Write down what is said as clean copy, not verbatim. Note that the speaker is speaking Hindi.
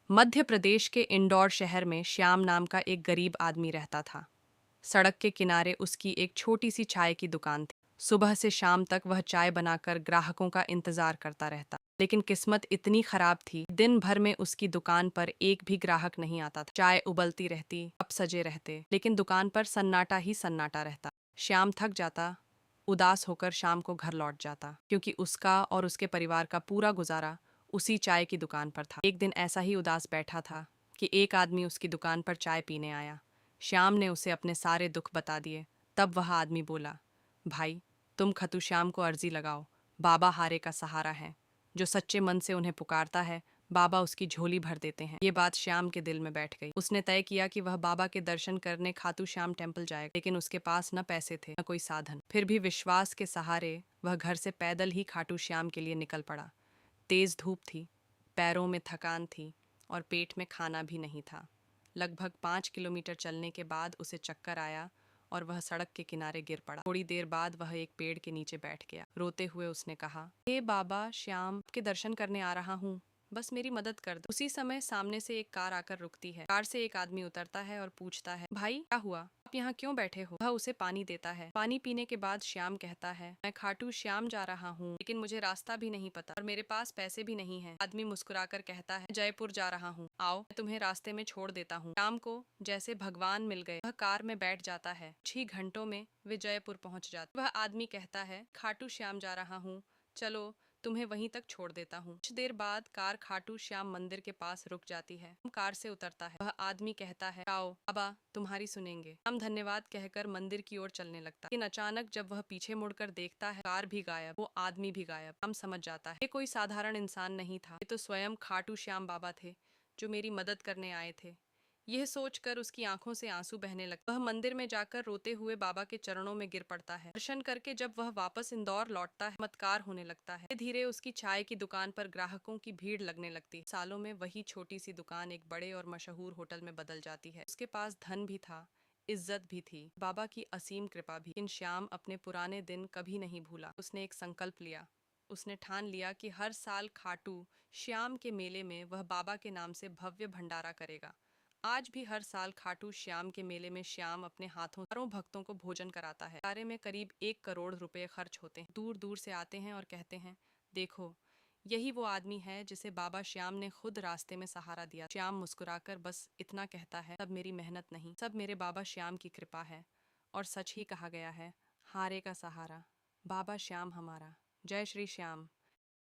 मध्य प्रदेश के इंदौर शहर में श्याम नाम का एक गरीब आदमी रहता था। सड़क के किनारे उसकी एक छोटी सी चाय की दुकान थी। सुबह से शाम तक वह चाय बनाकर ग्राहकों का इंतजार करता रहता, लेकिन किस्मत इतनी खराब थी, दिन भर में उसकी दुकान पर एक भी ग्राहक नहीं आता था। चाय उबलती रहती, कप सजे रहते, लेकिन दुकान पर सन्नाटा ही सन्नाटा रहता। श्याम थक जाता, उदास होकर शाम को घर लौट जाता, क्योंकि उसका और उसके परिवार का पूरा गुजारा उसी चाय की दुकान पर था। एक दिन ऐसा ही उदास बैठा था कि एक आदमी उसकी दुकान पर चाय पीने आया। श्याम ने उसे अपने सारे दुख बता दिए। तब वह आदमी बोला, भाई, तुम खतु श्याम को अर्जी लगाओ। बाबा हारे का सहारा है। जो सच्चे मन से उन्हें पुकारता है, बाबा उसकी झोली भर देते हैं। ये बात श्याम के दिल में बैठ गई। उसने तय किया कि वह बाबा के दर्शन करने खाटू श्याम टेम्पल जाएगा, लेकिन उसके पास न पैसे थे न कोई साधन। फिर भी विश्वास के सहारे वह घर से पैदल ही खाटू श्याम के लिए निकल पड़ा। तेज धूप थी, पैरों में थकान थी और पेट में खाना भी नहीं था। लगभग 5 किलोमीटर चलने के बाद उसे चक्कर आया और वह सड़क के किनारे गिर पड़ा। थोड़ी देर बाद वह एक पेड़ के नीचे बैठ गया। रोते हुए उसने कहा, हे बाबा श्याम, के दर्शन करने आ रहा हूँ, बस मेरी मदद कर दो। उसी समय सामने से एक कार आकर रुकती है। कार से एक आदमी उतरता है और पूछता है, भाई क्या हुआ, आप यहाँ क्यों बैठे हो? वह उसे पानी देता है। पानी पीने के बाद श्याम कहता है, मैं खाटू श्याम जा रहा हूँ, लेकिन मुझे रास्ता भी नहीं पता और मेरे पास पैसे भी नहीं है। आदमी मुस्कुराकर कहता है, जयपुर जा रहा हूँ, आओ मैं तुम्हें रास्ते में छोड़ देता हूँ। श्याम को जैसे भगवान मिल गए। वह कार में बैठ जाता है। कुछ ही घंटों में वे जयपुर पहुँच जाते। वह आदमी कहता है, खाटू श्याम जा रहा हूँ, चलो तुम्हें वहीं तक छोड़ देता हूँ। कुछ देर बाद कार खाटू श्याम मंदिर के पास रुक जाती है। कार से उतरता है। वह आदमी कहता है, आओ बाबा तुम्हारी सुनेंगे। हम धन्यवाद कहकर मंदिर की ओर चलने लगता है, लेकिन अचानक जब वह पीछे मुड़कर देखता है, कार भी गायब, वो आदमी भी गायब। हम समझ जाता है ये कोई साधारण इंसान नहीं था, ये तो स्वयं खाटू श्याम बाबा थे, जो मेरी मदद करने आए थे। यह सोचकर उसकी आंखों से आंसू बहने लगते। वह मंदिर में जाकर रोते हुए बाबा के चरणों में गिर पड़ता है। दर्शन करके जब वह वापस इंदौर लौटता है, चमत्कार होने लगता है। धीरे धीरे उसकी चाय की दुकान पर ग्राहकों की भीड़ लगने लगती है। सालों में वही छोटी सी दुकान एक बड़े और मशहूर होटल में बदल जाती है। उसके पास धन भी था, इज्जत भी थी, बाबा की असीम कृपा भी। लेकिन श्याम अपने पुराने दिन कभी नहीं भूला। उसने एक संकल्प लिया। उसने ठान लिया कि हर साल खाटू श्याम के मेले में वह बाबा के नाम से भव्य भंडारा करेगा। आज भी हर साल खाटू श्याम के मेले में श्याम अपने हाथों हजारों भक्तों को भोजन कराता है। भंडारे में करीब 1 करोड़ रुपए खर्च होते हैं। दूर दूर से आते हैं और कहते हैं, देखो यही वो आदमी है जिसे बाबा श्याम ने खुद रास्ते में सहारा दिया। श्याम मुस्कुराकर बस इतना कहता है, सब मेरी मेहनत नहीं, सब मेरे बाबा श्याम की कृपा है। और सच ही कहा गया है, हारे का सहारा बाबा श्याम हमारा। जय श्री श्याम।